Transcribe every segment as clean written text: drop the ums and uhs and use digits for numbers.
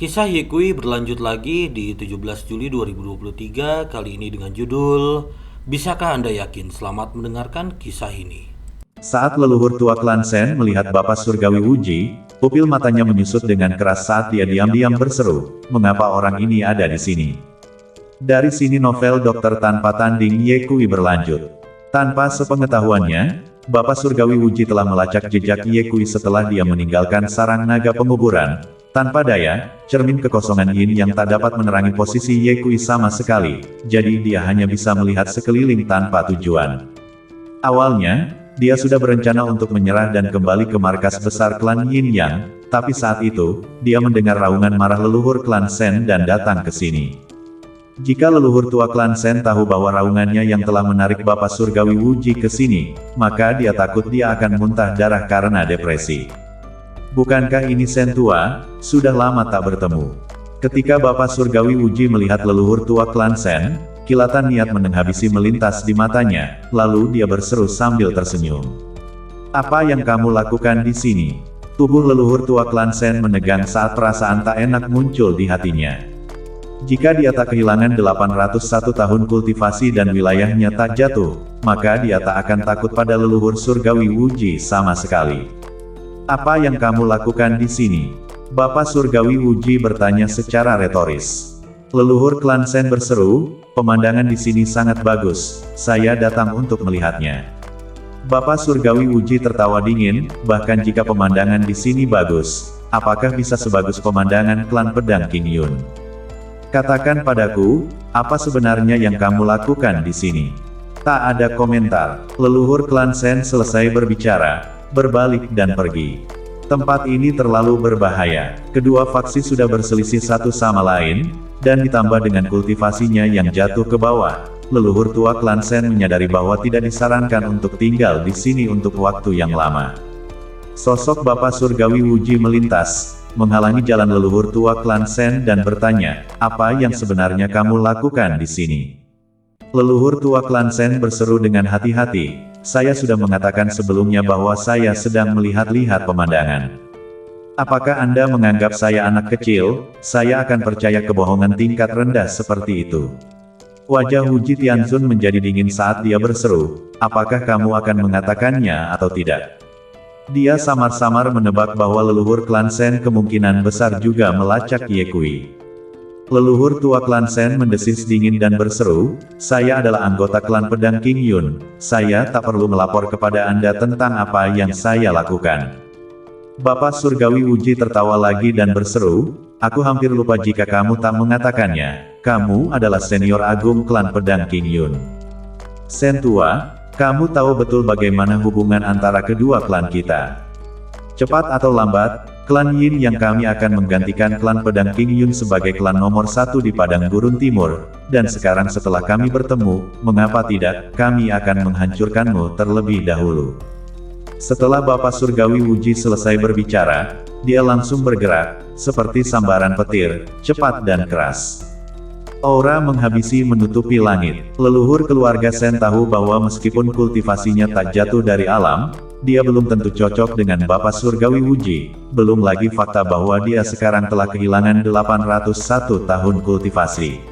Kisah Yekui berlanjut lagi di 17 Juli 2023, kali ini dengan judul Bisakah Anda Yakin? Selamat mendengarkan kisah ini. Saat leluhur tua klan Sen melihat Bapak Surgawi Wuji, pupil matanya menyusut dengan keras saat dia diam-diam berseru, "Mengapa orang ini ada di sini?" Dari sini novel Dokter Tanpa Tanding Yekui berlanjut. Tanpa sepengetahuannya, Bapak Surgawi Wuji telah melacak jejak Yekui setelah dia meninggalkan sarang naga penguburan. Tanpa daya, cermin kekosongan yin yang tak dapat menerangi posisi Yekui sama sekali, jadi dia hanya bisa melihat sekeliling tanpa tujuan. Awalnya, dia sudah berencana untuk menyerah dan kembali ke markas besar klan Yin Yang, tapi saat itu, dia mendengar raungan marah leluhur klan Sen dan datang ke sini. Jika leluhur tua klan Sen tahu bahwa raungannya yang telah menarik Bapak Surgawi Wuji ke sini, maka dia takut dia akan muntah darah karena depresi. Bukankah ini Sen tua? Sudah lama tak bertemu. Ketika Bapak Surgawi Wuji melihat leluhur tua klan Sen, kilatan niat menghabisi melintas di matanya, lalu dia berseru sambil tersenyum. "Apa yang kamu lakukan di sini?" Tubuh leluhur tua klan Sen menegang saat perasaan tak enak muncul di hatinya. Jika dia tak kehilangan 801 tahun kultivasi dan wilayahnya tak jatuh, maka dia tak akan takut pada leluhur Surgawi Wuji sama sekali. "Apa yang kamu lakukan di sini?" Bapak Surgawi Wuji bertanya secara retoris. Leluhur klan Sen berseru, "Pemandangan di sini sangat bagus, saya datang untuk melihatnya." Bapak Surgawi Wuji tertawa dingin, "Bahkan jika pemandangan di sini bagus, apakah bisa sebagus pemandangan klan pedang King Yun? Katakan padaku, apa sebenarnya yang kamu lakukan di sini?" Tak ada komentar. Leluhur klan Sen selesai berbicara, berbalik dan pergi. Tempat ini terlalu berbahaya. Kedua faksi sudah berselisih satu sama lain, dan ditambah dengan kultivasinya yang jatuh ke bawah, leluhur tua klan Sen menyadari bahwa tidak disarankan untuk tinggal di sini untuk waktu yang lama. Sosok Bapak Surgawi Wuji melintas, menghalangi jalan leluhur tua klan Sen dan bertanya, "Apa yang sebenarnya kamu lakukan di sini?" Leluhur tua klan Sen berseru dengan hati-hati, "Saya sudah mengatakan sebelumnya bahwa saya sedang melihat-lihat pemandangan. Apakah Anda menganggap saya anak kecil? Saya akan percaya kebohongan tingkat rendah seperti itu." Wajah Wuji Tianzun menjadi dingin saat dia berseru, "Apakah kamu akan mengatakannya atau tidak?" Dia samar-samar menebak bahwa leluhur klan Sen kemungkinan besar juga melacak Yekui. Leluhur tua klan Sen mendesis dingin dan berseru, "Saya adalah anggota klan pedang King Yun. Saya tak perlu melapor kepada Anda tentang apa yang saya lakukan." Bapak Surgawi Wuji tertawa lagi dan berseru, "Aku hampir lupa jika kamu tak mengatakannya. Kamu adalah senior agung klan pedang King Yun. Sen tua, kamu tahu betul bagaimana hubungan antara kedua klan kita. Cepat atau lambat, klan Yin yang kami akan menggantikan klan pedang King Yun sebagai klan nomor satu di Padang Gurun Timur, dan sekarang setelah kami bertemu, mengapa tidak, kami akan menghancurkanmu terlebih dahulu." Setelah Bapak Surgawi Wuji selesai berbicara, dia langsung bergerak, seperti sambaran petir, cepat dan keras. Aura menghabisi menutupi langit. Leluhur keluarga Sen tahu bahwa meskipun kultivasinya tak jatuh dari alam, dia belum tentu cocok dengan Bapak Surgawi Wuji, belum lagi fakta bahwa dia sekarang telah kehilangan 801 tahun kultivasi.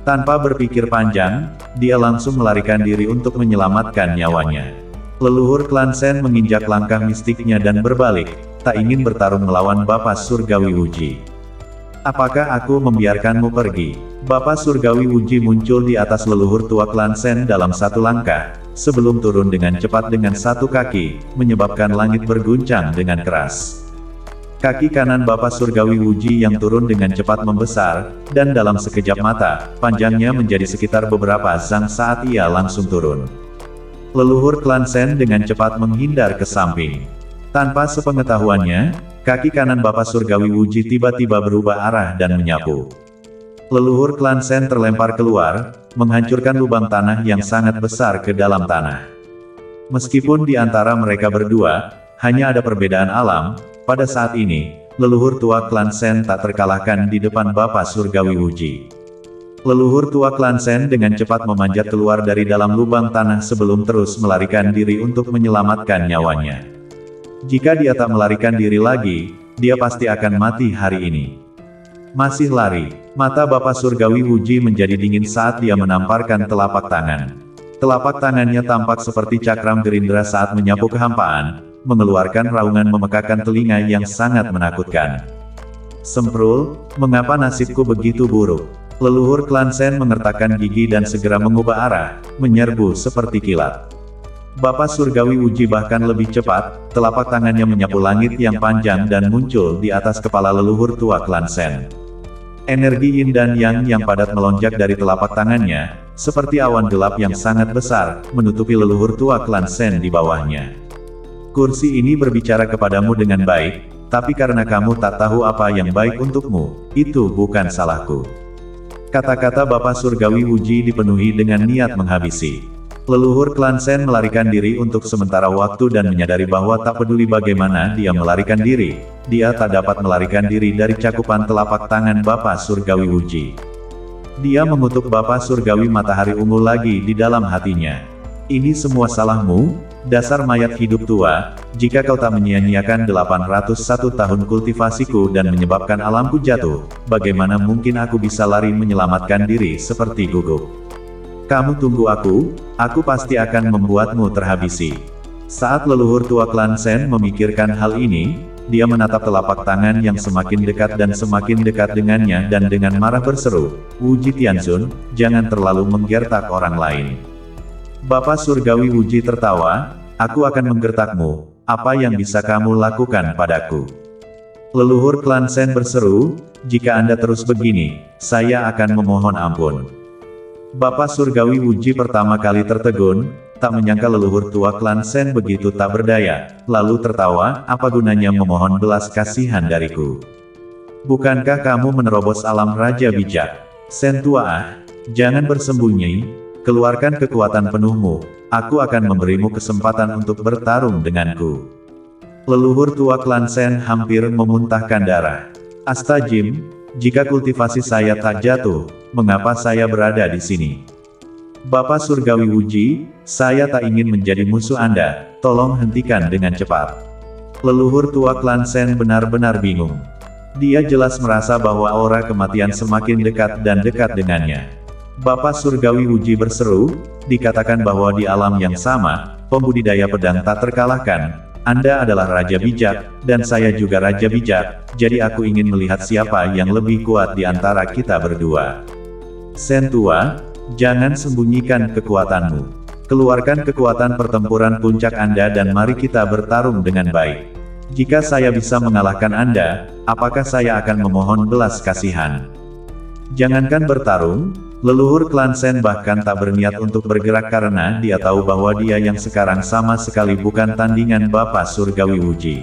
Tanpa berpikir panjang, dia langsung melarikan diri untuk menyelamatkan nyawanya. Leluhur klan Sen menginjak langkah mistiknya dan berbalik, tak ingin bertarung melawan Bapak Surgawi Wuji. "Apakah aku membiarkanmu pergi?" Bapak Surgawi Wuji muncul di atas leluhur tua klan Sen dalam satu langkah, sebelum turun dengan cepat dengan satu kaki, menyebabkan langit berguncang dengan keras. Kaki kanan Bapak Surgawi Wuji yang turun dengan cepat membesar, dan dalam sekejap mata, panjangnya menjadi sekitar beberapa zang saat ia langsung turun. Leluhur klan Sen dengan cepat menghindar ke samping. Tanpa sepengetahuannya, kaki kanan Bapak Surgawi Wuji tiba-tiba berubah arah dan menyapu. Leluhur klan Sen terlempar keluar, menghancurkan lubang tanah yang sangat besar ke dalam tanah. Meskipun di antara mereka berdua, hanya ada perbedaan alam, pada saat ini, leluhur tua klan Sen tak terkalahkan di depan Bapak Surgawi Wuji. Leluhur tua klan Sen dengan cepat memanjat keluar dari dalam lubang tanah sebelum terus melarikan diri untuk menyelamatkan nyawanya. Jika dia tak melarikan diri lagi, dia pasti akan mati hari ini. Masih lari. Mata Bapak Surgawi Wuji menjadi dingin saat dia menamparkan telapak tangan. Telapak tangannya tampak seperti cakram gerindra saat menyapu kehampaan, mengeluarkan raungan memekakan telinga yang sangat menakutkan. Semprul, mengapa nasibku begitu buruk? Leluhur klan Sen mengertakkan gigi dan segera mengubah arah, menyerbu seperti kilat. Bapak Surgawi Wuji bahkan lebih cepat, telapak tangannya menyapu langit yang panjang dan muncul di atas kepala leluhur tua klan Sen. Energi yin dan yang padat melonjak dari telapak tangannya, seperti awan gelap yang sangat besar, menutupi leluhur tua klan Sen di bawahnya. Kursi ini berbicara kepadamu dengan baik, tapi karena kamu tak tahu apa yang baik untukmu, itu bukan salahku. Kata-kata Bapak Surgawi Wuji dipenuhi dengan niat menghabisi. Leluhur klan Sen melarikan diri untuk sementara waktu dan menyadari bahwa tak peduli bagaimana dia melarikan diri, dia tak dapat melarikan diri dari cakupan telapak tangan Bapak Surgawi Wuji. Dia mengutuk Bapak Surgawi Matahari Ungu lagi di dalam hatinya. Ini semua salahmu, dasar mayat hidup tua, jika kau tak menyia-nyiakan 801 tahun kultivasiku dan menyebabkan alamku jatuh, bagaimana mungkin aku bisa lari menyelamatkan diri seperti gugup? Kamu tunggu aku pasti akan membuatmu terhabisi. Saat leluhur tua klan Sen memikirkan hal ini, dia menatap telapak tangan yang semakin dekat dan semakin dekat dengannya dan dengan marah berseru, "Wuji Tianxun, jangan terlalu menggertak orang lain." Bapak Surgawi Wuji tertawa, "Aku akan menggertakmu, apa yang bisa kamu lakukan padaku?" Leluhur klan Sen berseru, "Jika Anda terus begini, saya akan memohon ampun." Bapak Surgawi Wuji pertama kali tertegun, tak menyangka leluhur tua klan Sen begitu tak berdaya, lalu tertawa, "Apa gunanya memohon belas kasihan dariku? Bukankah kamu menerobos alam Raja Bijak? Sen tua jangan bersembunyi, keluarkan kekuatan penuhmu, aku akan memberimu kesempatan untuk bertarung denganku." Leluhur tua klan Sen hampir memuntahkan darah. "Astajim, jika kultivasi saya tak jatuh, mengapa saya berada di sini?" Bapak Surgawi Wuji, saya tak ingin menjadi musuh Anda, tolong hentikan dengan cepat. Leluhur tua klan Sen benar-benar bingung. Dia jelas merasa bahwa aura kematian semakin dekat dan dekat dengannya. Bapak Surgawi Wuji berseru, "Dikatakan bahwa di alam yang sama, pembudidaya pedang tak terkalahkan. Anda adalah Raja Bijak, dan saya juga Raja Bijak, jadi aku ingin melihat siapa yang lebih kuat di antara kita berdua." "Sen tua, jangan sembunyikan kekuatanmu. Keluarkan kekuatan pertempuran puncak Anda dan mari kita bertarung dengan baik. Jika saya bisa mengalahkan Anda, apakah saya akan memohon belas kasihan?" Jangankan bertarung, leluhur klan Sen bahkan tak berniat untuk bergerak karena dia tahu bahwa dia yang sekarang sama sekali bukan tandingan Bapak Surgawi Wuji.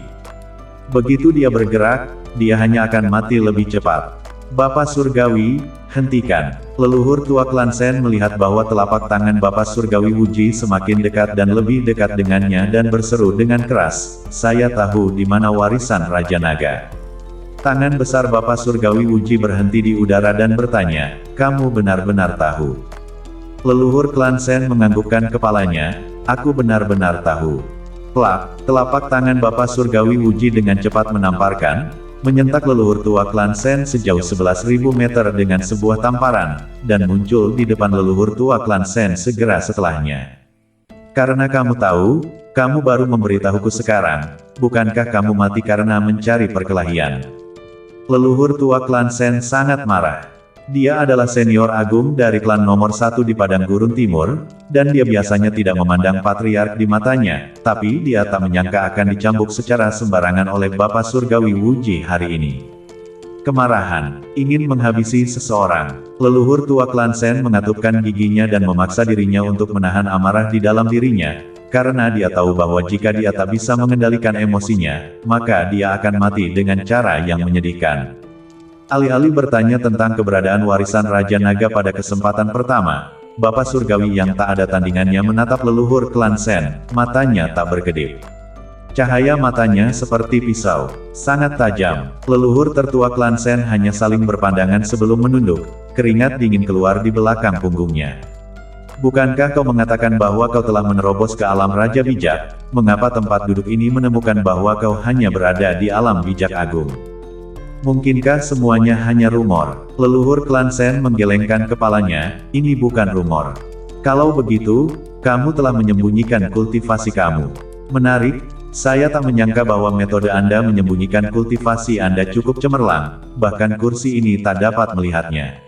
Begitu dia bergerak, dia hanya akan mati lebih cepat. "Bapak Surgawi, hentikan." Leluhur tua klan Sen melihat bahwa telapak tangan Bapak Surgawi Wuji semakin dekat dan lebih dekat dengannya dan berseru dengan keras, "Saya tahu di mana warisan Raja Naga." Tangan besar Bapak Surgawi Wuji berhenti di udara dan bertanya, "Kamu benar-benar tahu?" Leluhur klan Sen menganggukkan kepalanya, "Aku benar-benar tahu." Plak, telapak tangan Bapak Surgawi Wuji dengan cepat menamparkan, menyentak leluhur tua klan Sen sejauh 11.000 meter dengan sebuah tamparan, dan muncul di depan leluhur tua klan Sen segera setelahnya. "Karena kamu tahu, kamu baru memberitahuku sekarang, bukankah kamu mati karena mencari perkelahian?" Leluhur tua klan Sen sangat marah. Dia adalah senior agung dari klan nomor 1 di Padang Gurun Timur, dan dia biasanya tidak memandang patriark di matanya, tapi dia tak menyangka akan dicambuk secara sembarangan oleh Bapak Surgawi Wuji hari ini. Kemarahan, ingin menghabisi seseorang. Leluhur tua klan Sen mengatupkan giginya dan memaksa dirinya untuk menahan amarah di dalam dirinya, karena dia tahu bahwa jika dia tak bisa mengendalikan emosinya, maka dia akan mati dengan cara yang menyedihkan. Alih-alih bertanya tentang keberadaan warisan Raja Naga pada kesempatan pertama, Bapak Surgawi yang tak ada tandingannya menatap leluhur klan Sen, matanya tak berkedip. Cahaya matanya seperti pisau, sangat tajam. Leluhur tertua klan Sen hanya saling berpandangan sebelum menunduk, keringat dingin keluar di belakang punggungnya. "Bukankah kau mengatakan bahwa kau telah menerobos ke alam Raja Bijak? Mengapa tempat duduk ini menemukan bahwa kau hanya berada di alam Bijak Agung?" Mungkinkah semuanya hanya rumor? Leluhur klan Sen menggelengkan kepalanya, ini bukan rumor. Kalau begitu, kamu telah menyembunyikan kultivasi kamu. Menarik, saya tak menyangka bahwa metode Anda menyembunyikan kultivasi Anda cukup cemerlang, bahkan kursi ini tak dapat melihatnya.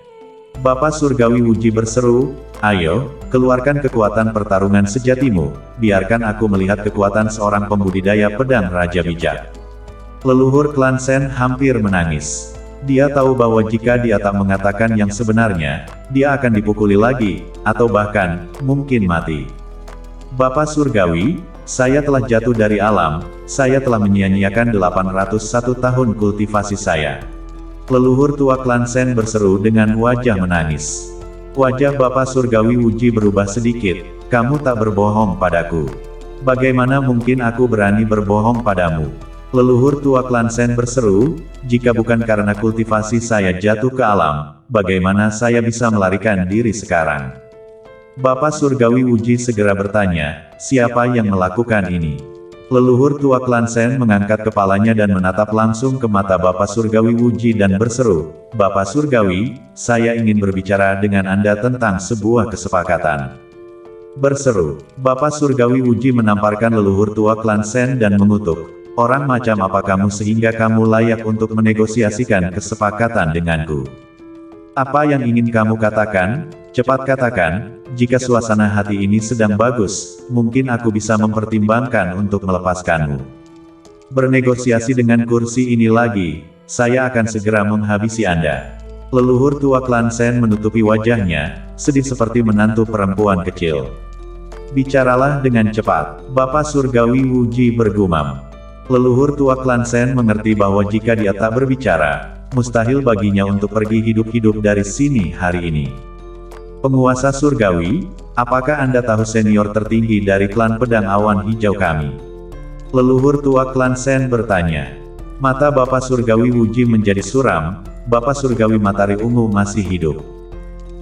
Bapak Surgawi Wuji berseru, ayo, keluarkan kekuatan pertarungan sejatimu, biarkan aku melihat kekuatan seorang pembudidaya pedang Raja Bijak. Leluhur klan Sen hampir menangis. Dia tahu bahwa jika dia tak mengatakan yang sebenarnya, dia akan dipukuli lagi, atau bahkan, mungkin mati. Bapak Surgawi, saya telah jatuh dari alam, saya telah menyia-nyiakan 801 tahun kultivasi saya. Leluhur tua klan Sen berseru dengan wajah menangis. Wajah Bapak Surgawi Wuji berubah sedikit, kamu tak berbohong padaku. Bagaimana mungkin aku berani berbohong padamu? Leluhur tua klan Sen berseru, jika bukan karena kultivasi saya jatuh ke alam, bagaimana saya bisa melarikan diri sekarang? Bapak Surgawi Wuji segera bertanya, siapa yang melakukan ini? Leluhur tua klan Sen mengangkat kepalanya dan menatap langsung ke mata Bapak Surgawi Wuji dan berseru, Bapak Surgawi, saya ingin berbicara dengan Anda tentang sebuah kesepakatan. Berseru, Bapak Surgawi Wuji menamparkan leluhur tua klan Sen dan mengutuk, orang macam apa kamu sehingga kamu layak untuk menegosiasikan kesepakatan denganku? Apa yang ingin kamu katakan? Cepat katakan, jika suasana hati ini sedang bagus, mungkin aku bisa mempertimbangkan untuk melepaskanmu. Bernegosiasi dengan kursi ini lagi, saya akan segera menghabisi Anda. Leluhur tua klan Sen menutupi wajahnya, sedih seperti menantu perempuan kecil. Bicaralah dengan cepat, Bapak Surgawi Wuji bergumam. Leluhur tua klan Sen mengerti bahwa jika dia tak berbicara, mustahil baginya untuk pergi hidup-hidup dari sini hari ini. Penguasa Surgawi, apakah Anda tahu senior tertinggi dari klan pedang awan hijau kami? Leluhur tua klan Sen bertanya. Mata Bapak Surgawi Wuji menjadi suram, Bapak Surgawi Matahari Ungu masih hidup.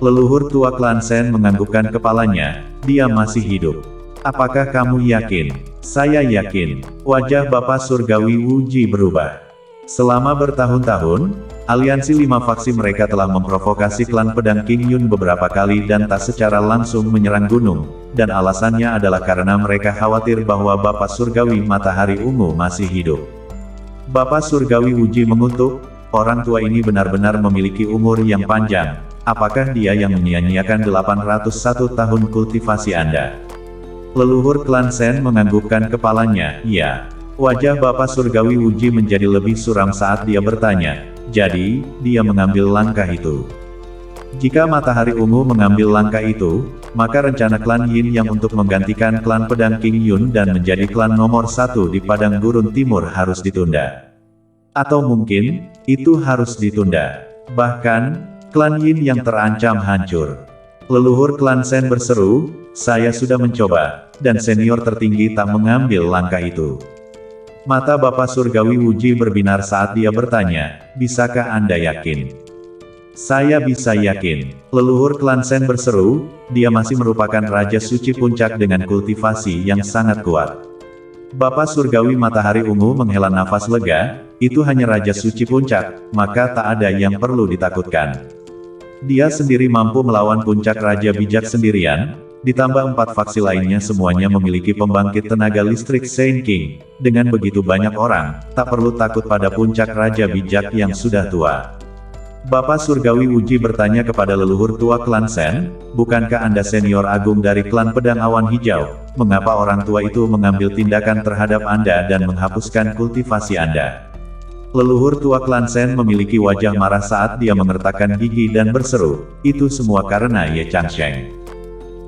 Leluhur tua klan Sen menganggukkan kepalanya, dia masih hidup. Apakah kamu yakin? Saya yakin. Wajah Bapak Surgawi Wuji berubah. Selama bertahun-tahun, aliansi 5 faksi mereka telah memprovokasi klan pedang King Yun beberapa kali dan tak secara langsung menyerang gunung, dan alasannya adalah karena mereka khawatir bahwa Bapak Surgawi Matahari Ungu masih hidup. Bapak Surgawi Wuji mengutuk, orang tua ini benar-benar memiliki umur yang panjang. Apakah dia yang menyia-nyiakan 801 tahun kultivasi Anda? Leluhur klan Sen menganggukkan kepalanya, iya. Wajah Bapak Surgawi Wuji menjadi lebih suram saat dia bertanya, jadi, dia mengambil langkah itu. Jika Matahari Ungu mengambil langkah itu, maka rencana klan Yin yang untuk menggantikan klan pedang King Yun dan menjadi klan nomor 1 di Padang Gurun Timur harus ditunda. Atau mungkin, itu harus ditunda. Bahkan, klan Yin yang terancam hancur. Leluhur klan Sen berseru, saya sudah mencoba, dan senior tertinggi tak mengambil langkah itu. Mata Bapak Surgawi Wuji berbinar saat dia bertanya, bisakah Anda yakin? Saya bisa yakin. Leluhur klan Sen berseru, dia masih merupakan Raja Suci Puncak dengan kultivasi yang sangat kuat. Bapak Surgawi Matahari Ungu menghela nafas lega, itu hanya Raja Suci Puncak, maka tak ada yang perlu ditakutkan. Dia sendiri mampu melawan Puncak Raja Bijak sendirian, ditambah 4 faksi lainnya semuanya memiliki pembangkit tenaga listrik Saint King. Dengan begitu banyak orang, tak perlu takut pada Puncak Raja Bijak yang sudah tua. Bapak Surgawi Wuji bertanya kepada leluhur tua klan Sen, bukankah Anda senior agung dari klan pedang awan hijau? Mengapa orang tua itu mengambil tindakan terhadap Anda dan menghapuskan kultivasi Anda? Leluhur tua klan Sen memiliki wajah marah saat dia mengertakkan gigi dan berseru, itu semua karena Ye Changsheng.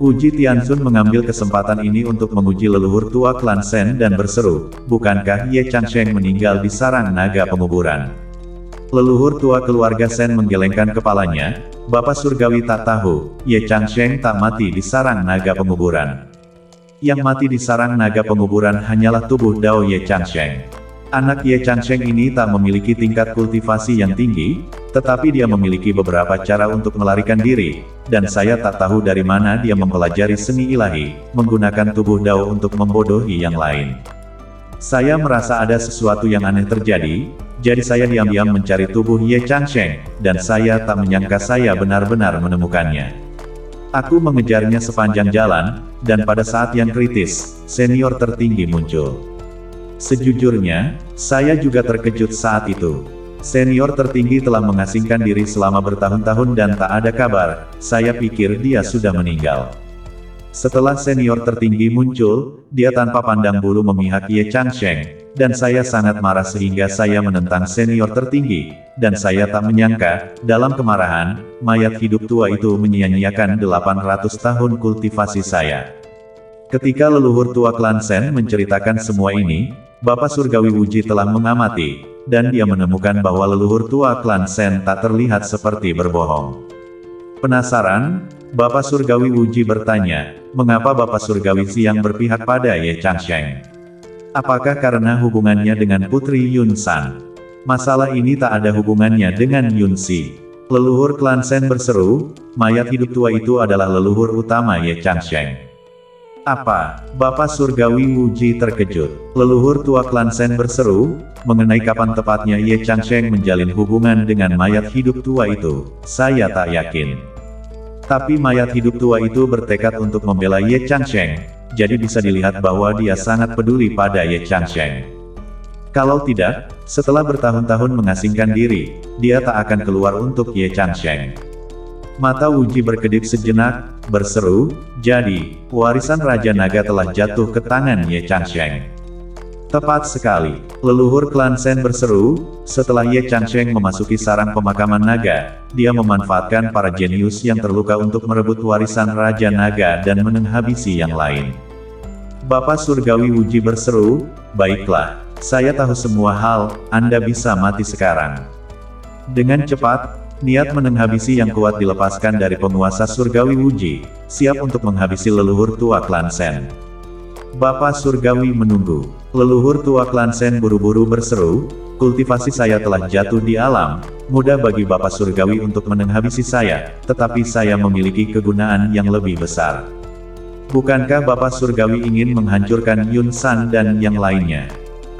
Wuji Tianxun mengambil kesempatan ini untuk memuji leluhur tua klan Sen dan berseru, bukankah Ye Changsheng meninggal di sarang naga penguburan? Leluhur tua keluarga Sen menggelengkan kepalanya, Bapak Surgawi tak tahu, Ye Changsheng tak mati di sarang naga penguburan. Yang mati di sarang naga penguburan hanyalah tubuh Dao Ye Changsheng. Anak Ye Changsheng ini tak memiliki tingkat kultivasi yang tinggi, tetapi dia memiliki beberapa cara untuk melarikan diri, dan saya tak tahu dari mana dia mempelajari seni ilahi, menggunakan tubuh Dao untuk membodohi yang lain. Saya merasa ada sesuatu yang aneh terjadi, jadi saya diam-diam mencari tubuh Ye Changsheng, dan saya tak menyangka saya benar-benar menemukannya. Aku mengejarnya sepanjang jalan, dan pada saat yang kritis, senior tertinggi muncul. Sejujurnya, saya juga terkejut saat itu. Senior tertinggi telah mengasingkan diri selama bertahun-tahun dan tak ada kabar, saya pikir dia sudah meninggal. Setelah senior tertinggi muncul, dia tanpa pandang bulu memihak Ye Changsheng, dan saya sangat marah sehingga saya menentang senior tertinggi, dan saya tak menyangka, dalam kemarahan, mayat hidup tua itu menyia-nyiakan 800 tahun kultivasi saya. Ketika leluhur tua klan Shen menceritakan semua ini, Bapak Surgawi Wuji telah mengamati, dan dia menemukan bahwa leluhur tua klan Shen tak terlihat seperti berbohong. Penasaran? Bapak Surgawi Wuji bertanya, mengapa Bapak Surgawi Siang berpihak pada Ye Changsheng? Apakah karena hubungannya dengan Putri Yun San? Masalah ini tak ada hubungannya dengan Yun Si. Leluhur klan Shen berseru, mayat hidup tua itu adalah leluhur utama Ye Changsheng. Apa? Bapak Surgawi Wuji terkejut. Leluhur tua klan Shen berseru, mengenai kapan tepatnya Ye Changsheng menjalin hubungan dengan mayat hidup tua itu, saya tak yakin. Tapi mayat hidup tua itu bertekad untuk membela Ye Changsheng, jadi bisa dilihat bahwa dia sangat peduli pada Ye Changsheng. Kalau tidak, setelah bertahun-tahun mengasingkan diri, dia tak akan keluar untuk Ye Changsheng. Mata Wuji berkedip sejenak, berseru, jadi, warisan Raja Naga telah jatuh ke tangan Ye Changsheng. Tepat sekali, leluhur klan Shen berseru, setelah Ye Changsheng memasuki sarang pemakaman naga, dia memanfaatkan para jenius yang terluka untuk merebut warisan Raja Naga dan menghabisi yang lain. Bapak Surgawi Wuji berseru, baiklah, saya tahu semua hal, Anda bisa mati sekarang. Dengan cepat, niat menghabisi yang kuat dilepaskan dari penguasa Surgawi Wuji, siap untuk menghabisi leluhur tua klan Shen. Bapak Surgawi menunggu. Leluhur tua klan Shen buru-buru berseru, kultivasi saya telah jatuh di alam, mudah bagi Bapak Surgawi untuk menghabisi saya, tetapi saya memiliki kegunaan yang lebih besar. Bukankah Bapak Surgawi ingin menghancurkan Yun San dan yang lainnya?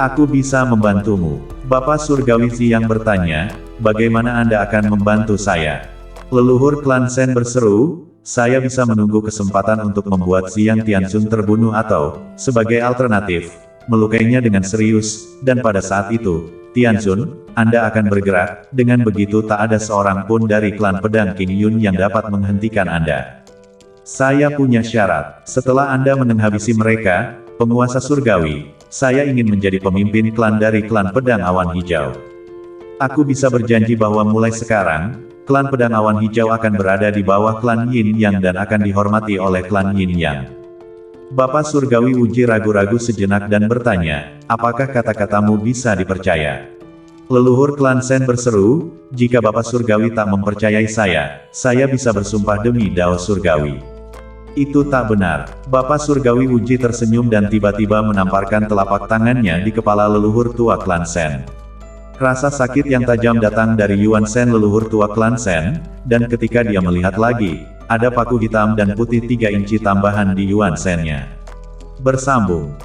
Aku bisa membantumu. Bapak Surgawi Siang bertanya, bagaimana Anda akan membantu saya? Leluhur klan Shen berseru, saya bisa menunggu kesempatan untuk membuat Xiang Tianxun terbunuh atau, sebagai alternatif, melukainya dengan serius, dan pada saat itu, Tianxun, Anda akan bergerak, dengan begitu tak ada seorang pun dari klan pedang King Yun yang dapat menghentikan Anda. Saya punya syarat, setelah Anda menghabisi mereka, penguasa surgawi, saya ingin menjadi pemimpin klan dari klan pedang awan hijau. Aku bisa berjanji bahwa mulai sekarang, klan pedang awan hijau akan berada di bawah klan Yin Yang dan akan dihormati oleh klan Yin Yang. Bapak Surgawi Wuji ragu-ragu sejenak dan bertanya, apakah kata-katamu bisa dipercaya? Leluhur klan Shen berseru, jika Bapak Surgawi tak mempercayai saya bisa bersumpah demi Dao Surgawi. Itu tak benar. Bapak Surgawi Wuji tersenyum dan tiba-tiba menamparkan telapak tangannya di kepala leluhur tua klan Shen. Rasa sakit yang tajam datang dari Yuan Shen leluhur tua klan Shen, dan ketika dia melihat lagi, ada paku hitam dan putih 3 inci tambahan di Yuan Shen-nya. Bersambung.